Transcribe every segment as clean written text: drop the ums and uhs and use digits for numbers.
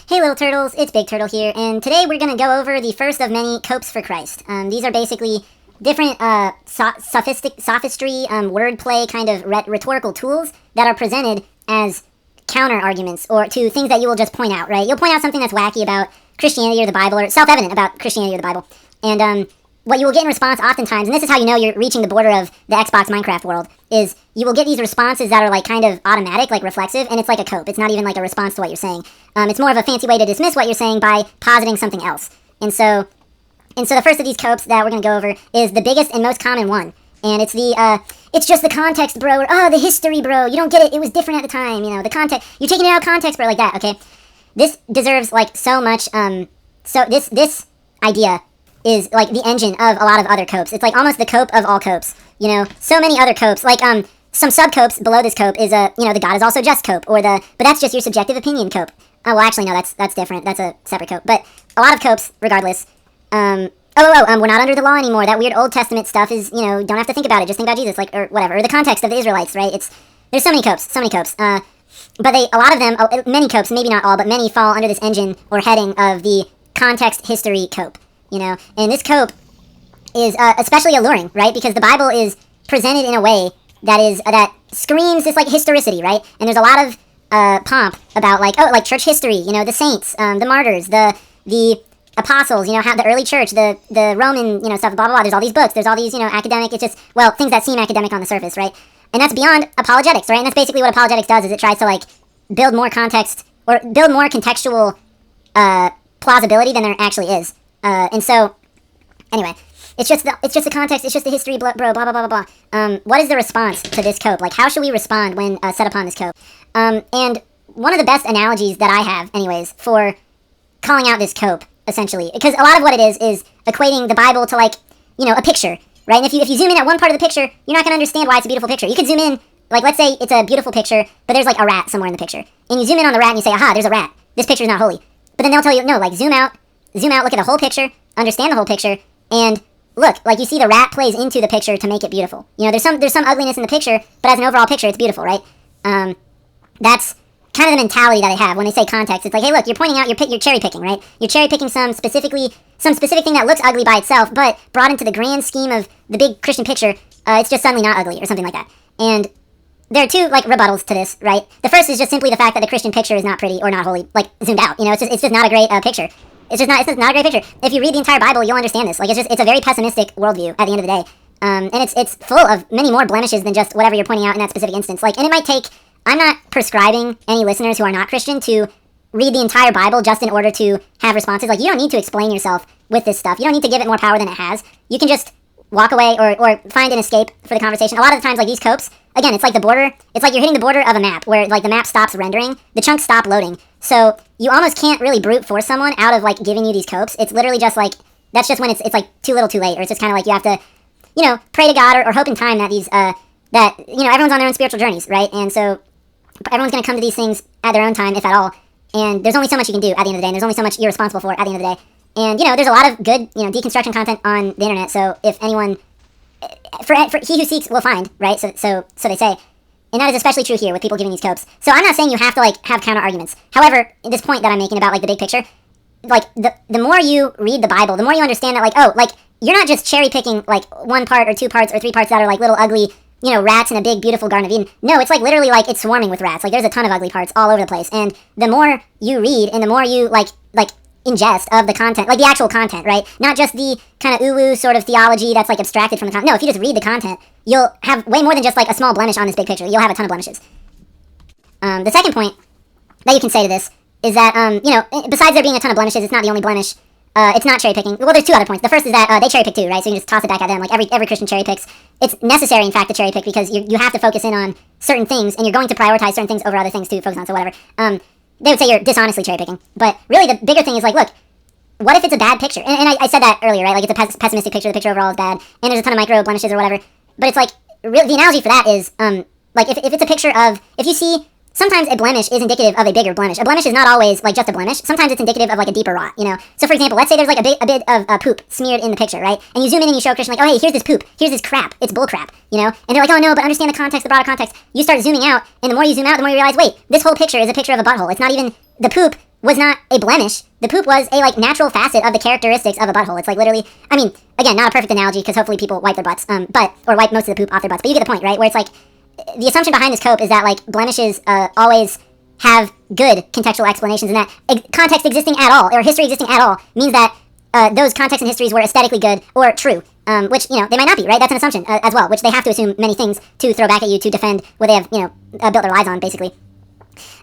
Hey little turtles, it's Big Turtle here, and today we're going to go over the first of many copes for Christ. These are basically different sophistry, wordplay kind of rhetorical tools that are presented as counter-arguments or to things that you will just point out, right? You'll point out something that's wacky about Christianity or the Bible, or self-evident about Christianity or the Bible, and what you will get in response oftentimes, and this is how you know you're reaching the border of the Xbox Minecraft world, is you will get these responses that are like kind of automatic, like reflexive, and it's like a cope. It's not even like a response to what you're saying. It's more of a fancy way to dismiss what you're saying by positing something else. And so the first of these copes that we're going to go over is the biggest and most common one. And it's it's just the context, bro, or, the history, bro, you don't get it, it was different at the time, you know, the context, you're taking it out of context, bro, like that, okay? This deserves, like, so much, so this idea is, like, the engine of a lot of other copes. It's, like, almost the cope of all copes, you know? So many other copes, like, some sub-copes below this cope is, the God is also just cope, or but that's just your subjective opinion cope. Well, actually, no, that's different. That's a separate cope. But a lot of copes, regardless, we're not under the law anymore. That weird Old Testament stuff is, don't have to think about it. Just think about Jesus, like, or whatever. Or the context of the Israelites, right? There's so many copes. But a lot of them, many copes, maybe not all, but many fall under this engine or heading of the context history cope, And this cope is especially alluring, right? Because the Bible is presented in a way that screams this, like, historicity, right? And there's a lot of pomp about, like church history, the saints, the martyrs, the apostles, how the early church, the Roman, stuff, blah, blah, blah. There's all these books, there's all these, academic, it's just, well, things that seem academic on the surface, right? And that's beyond apologetics, right? And that's basically what apologetics does, is it tries to, like, build more context, or build more contextual plausibility than there actually is. And so, anyway, it's just the context, it's just the history, blah, blah, blah, blah, blah, blah. What is the response to this cope? Like, how should we respond when set upon this cope? And one of the best analogies that I have, anyways, for calling out this cope, essentially, because a lot of what it is equating the Bible to, like, a picture, right? And if you zoom in at one part of the picture, you're not going to understand why it's a beautiful picture. You could zoom in, like, let's say it's a beautiful picture, but there's, like, a rat somewhere in the picture. And you zoom in on the rat and you say, aha, there's a rat. This picture's not holy. But then they'll tell you, no, like, zoom out, look at the whole picture, understand the whole picture, and look, like, you see the rat plays into the picture to make it beautiful. There's some ugliness in the picture, but as an overall picture, it's beautiful, right? That's kind of the mentality that they have when they say context. It's like, hey, look, you're pointing out, you're cherry picking, right? You're cherry picking some specific thing that looks ugly by itself, but brought into the grand scheme of the big Christian picture, it's just suddenly not ugly, or something like that. And there are two, like, rebuttals to this, right? The first is just simply the fact that the Christian picture is not pretty or not holy, like, zoomed out. It's just not a great picture. It's just not a great picture. If you read the entire Bible, you'll understand this. Like, it's a very pessimistic worldview at the end of the day. And it's full of many more blemishes than just whatever you're pointing out in that specific instance. Like, and it might take, I'm not prescribing any listeners who are not Christian to read the entire Bible just in order to have responses. Like, you don't need to explain yourself with this stuff. You don't need to give it more power than it has. You can just walk away or find an escape for the conversation. A lot of the times, like, these copes, again, it's like the border. It's like you're hitting the border of a map where, like, the map stops rendering. The chunks stop loading. So you almost can't really brute force someone out of, like, giving you these copes. It's literally just, like, that's just when it's like too little too late. Or it's just kind of like you have to, pray to God or hope in time that these, everyone's on their own spiritual journeys, right? And so everyone's going to come to these things at their own time, if at all. And there's only so much you can do at the end of the day. And there's only so much you're responsible for at the end of the day. And, there's a lot of good, deconstruction content on the internet. So if anyone, for he who seeks will find, right? So they say. And that is especially true here with people giving these copes. So I'm not saying you have to, like, have counter arguments. However, this point that I'm making about, like, the big picture, like, the more you read the Bible, the more you understand that, like, oh, like, you're not just cherry picking, like, one part or two parts or three parts that are, like, little ugly, rats in a big beautiful Garden of Eden. No, it's, like, literally, like, it's swarming with rats. Like, there's a ton of ugly parts all over the place. And the more you read and the more you, like ingest of the content, like the actual content, right? Not just the kind of ooh-woo sort of theology that's, like, abstracted from the content. No, if you just read the content, you'll have way more than just, like, a small blemish on this big picture. You'll have a ton of blemishes. The second point that you can say to this is that, besides there being a ton of blemishes, it's not the only blemish. It's not cherry picking. Well, there's two other points. The first is that they cherry pick too, right? So you can just toss it back at them. Like, every Christian cherry picks. It's necessary, in fact, to cherry pick because you have to focus in on certain things, and you're going to prioritize certain things over other things to focus on, so whatever. They would say you're dishonestly cherry picking. But really, the bigger thing is, like, look, what if it's a bad picture? And I said that earlier, right? Like, it's a pessimistic picture. The picture overall is bad, and there's a ton of micro blemishes or whatever. But it's like, really, the analogy for that is, like, if it's a picture of, if you see, sometimes a blemish is indicative of a bigger blemish. A blemish is not always, like, just a blemish. Sometimes it's indicative of, like, a deeper rot, So, for example, let's say there's, like, a bit of poop smeared in the picture, right? And you zoom in and you show a Christian, like, oh, hey, here's this poop. Here's this crap. It's bull crap, And they're like, oh, no, but understand the context, the broader context. You start zooming out, and the more you zoom out, the more you realize, wait, this whole picture is a picture of a butthole. It's not even the poop was not a blemish. The poop was a like natural facet of the characteristics of a butthole. It's like literally, I mean, again, not a perfect analogy because hopefully people wipe their butts, or wipe most of the poop off their butts. But you get the point, right? Where it's like the assumption behind this cope is that like blemishes always have good contextual explanations, and that context existing at all or history existing at all means that those contexts and histories were aesthetically good or true, which they might not be, right? That's an assumption as well, which they have to assume many things to throw back at you to defend what they have built their lives on, basically.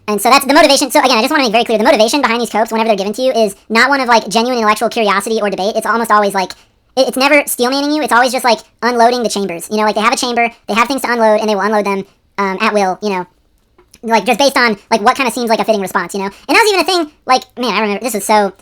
And so that's the motivation. So again, I just want to make very clear, the motivation behind these copes, whenever they're given to you, is not one of like genuine intellectual curiosity or debate. It's almost always like, it's never steelmanning you. It's always just like unloading the chambers. Like they have a chamber, they have things to unload, and they will unload them at will, like just based on like what kind of seems like a fitting response, And that was even a thing, like, man, I remember, this was so,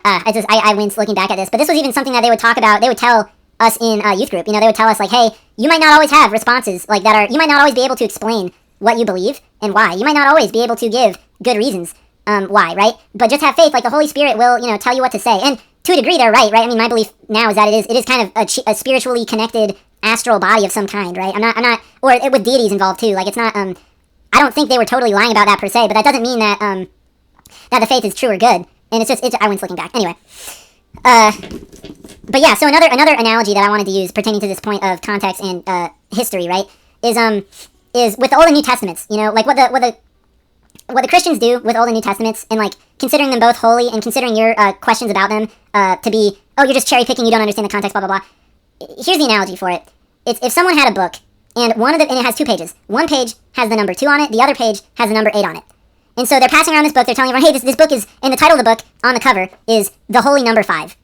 I wince looking back at this, but this was even something that they would talk about, they would tell us in youth group, they would tell us like, hey, you might not always have responses like that are, you might not always be able to explain what you believe and why. You might not always be able to give good reasons why, right? But just have faith, like the Holy Spirit will, tell you what to say. And to a degree, they're right? I mean, my belief now is that it is kind of a spiritually connected astral body of some kind, right? I'm not, or with deities involved too. Like it's not, I don't think they were totally lying about that per se, but that doesn't mean that that the faith is true or good. And it's just, I wince looking back. Anyway, but yeah. So another analogy that I wanted to use pertaining to this point of context and history, right, is with the Old and New Testaments. Like what the Christians do with Old and New Testaments, and like considering them both holy and considering your questions about them to be, oh, you're just cherry picking, you don't understand the context, blah blah blah. Here's the analogy for it. It's if someone had a book and and it has 2 pages. One page has the number 2 on it, the other page has the number 8 on it. And so they're passing around this book, they're telling everyone, hey, this book is, and the title of the book on the cover is The Holy Number 5.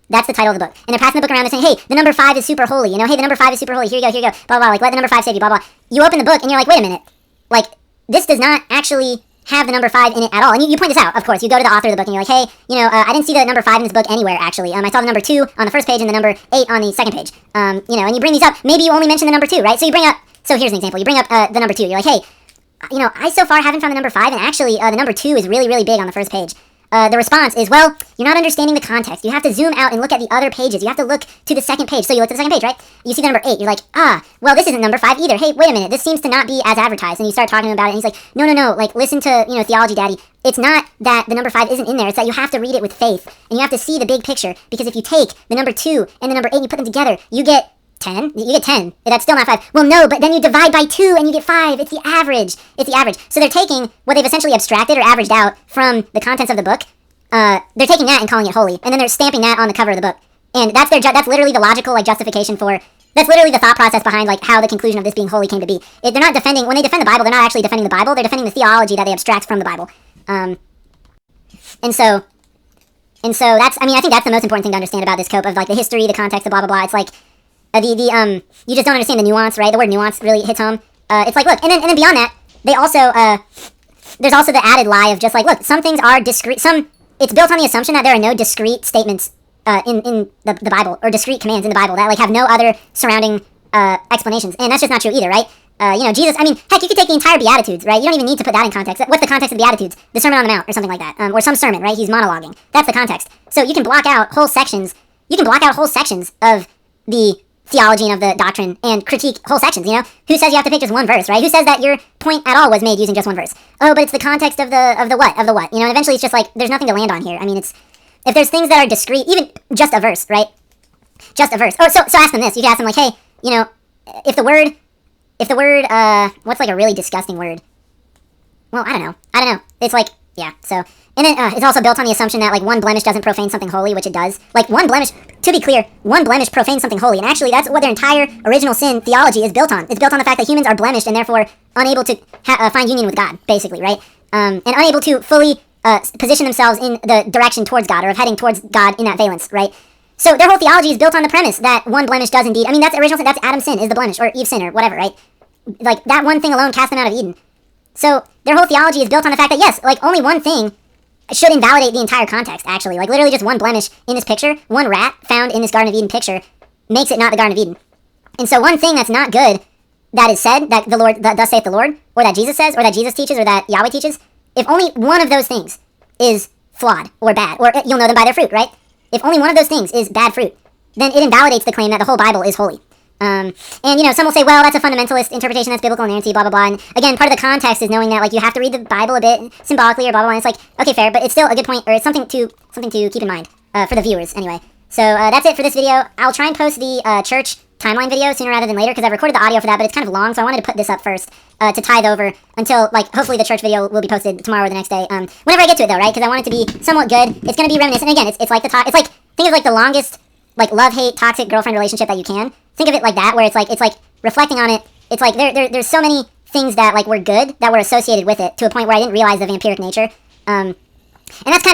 That's the title of the book. And they're passing the book around and saying, hey, the number 5 is super holy, hey, the number 5 is super holy, here you go, blah, blah, like, let the number 5 save you, blah, blah. You open the book and you're like, wait a minute, like, this does not actually have the number 5 in it at all. And you point this out, of course. You go to the author of the book and you're like, hey, I didn't see the number 5 in this book anywhere, actually. I saw the number 2 on the first page and the number 8 on the second page. And you bring these up. Maybe you only mention the number 2, right? So you bring up, so here's an example. You bring up the number 2. You're like, hey, I so far haven't found the number 5, and actually the number 2 is really, really big on the first page. The response is, well, you're not understanding the context. You have to zoom out and look at the other pages. You have to look to the second page. So you look at the second page, right? You see the number 8. You're like, well, this isn't number 5 either. Hey, wait a minute. This seems to not be as advertised. And you start talking about it, and he's like, no. Like, listen to, Theology Daddy. It's not that the number 5 isn't in there. It's that you have to read it with faith. And you have to see the big picture. Because if you take the number 2 and the number 8 and you put them together, you get 10? You get 10. That's still not 5. Well, no, but then you divide by 2 and you get 5. It's the average. So they're taking what they've essentially abstracted or averaged out from the contents of the book. They're taking that and calling it holy, and then they're stamping that on the cover of the book. And that's that's literally the logical justification for, that's literally the thought process behind how the conclusion of this being holy came to be. They're not defending, when they defend the Bible, they're not actually defending the Bible, they're defending the theology that they abstract from the Bible. And so that's, I think that's the most important thing to understand about this cope of the history, the context, the blah blah blah. It's like you just don't understand the nuance, right? The word nuance really hits home. It's like, look, and then beyond that, they also there's also the added lie of just look, some things are discrete, it's built on the assumption that there are no discrete statements in the Bible, or discrete commands in the Bible that have no other surrounding explanations, and that's just not true either, right? Jesus, heck, you could take the entire Beatitudes, right? You don't even need to put that in context. What's the context of the Beatitudes? The Sermon on the Mount, or something like that, or some sermon, right? He's monologuing. That's the context. So you can block out whole sections. You can block out whole sections of the theology and of the doctrine and critique whole sections, Who says you have to pick just one verse, right? Who says that your point at all was made using just one verse? Oh, but it's the context of the what? And eventually it's just there's nothing to land on here. It's, if there's things that are discrete, even just a verse, right? Just a verse. Oh, so ask them this. You can ask them hey, if the word, what's a really disgusting word? Well, I don't know. It's yeah, so, and then it's also built on the assumption that one blemish doesn't profane something holy, which it does. One blemish, to be clear, one blemish profanes something holy, and actually that's what their entire original sin theology is built on. It's built on the fact that humans are blemished and therefore unable to find union with God, basically, right? And unable to fully position themselves in the direction towards God, or of heading towards God in that valence, right? So their whole theology is built on the premise that one blemish does indeed, that's the original sin, that's Adam's sin, is the blemish, or Eve's sin, or whatever, right? That one thing alone cast them out of Eden. So their whole theology is built on the fact that, yes, only one thing should invalidate the entire context, actually. Literally just one blemish in this picture, one rat found in this Garden of Eden picture, makes it not the Garden of Eden. And so one thing that's not good that is said, that the Lord, that thus saith the Lord, or that Jesus says, or that Jesus teaches, or that Yahweh teaches, if only one of those things is flawed or bad, or you'll know them by their fruit, right? If only one of those things is bad fruit, then it invalidates the claim that the whole Bible is holy. And, some will say, well, that's a fundamentalist interpretation, that's biblical inerrancy, blah, blah, blah. And again, part of the context is knowing that, like, you have to read the Bible a bit symbolically or blah, blah, blah. And it's like, okay, fair, but it's still a good point, or it's something to keep in mind for the viewers, anyway. So that's it for this video. I'll try and post the church timeline video sooner rather than later, because I've recorded the audio for that, but it's kind of long, so I wanted to put this up first to tithe over until, like, hopefully the church video will be posted tomorrow or the next day. Whenever I get to it, though, right? Because I want it to be somewhat good. It's going to be reminiscent. Again, it's like think of like the longest, like, love-hate, toxic girlfriend relationship that you can. Think of it like that, where it's like reflecting on it. It's like there's so many things that, like, were good that were associated with it to a point where I didn't realize the vampiric nature. And that's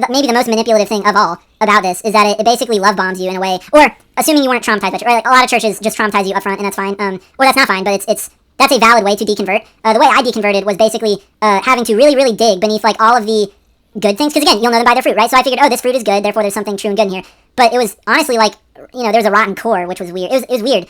maybe the most manipulative thing of all about this, is that it basically love bombs you in a way, or assuming you weren't traumatized by it, right? Like, a lot of churches just traumatize you up front, and that's fine. Or that's not fine, but that's a valid way to deconvert. The way I deconverted was basically having to really, really dig beneath, like, all of the good things, because again, you'll know them by their fruit, right? So I figured, oh, this fruit is good, therefore there's something true and good in here. But it was honestly like, there's a rotten core, which was weird. It was weird.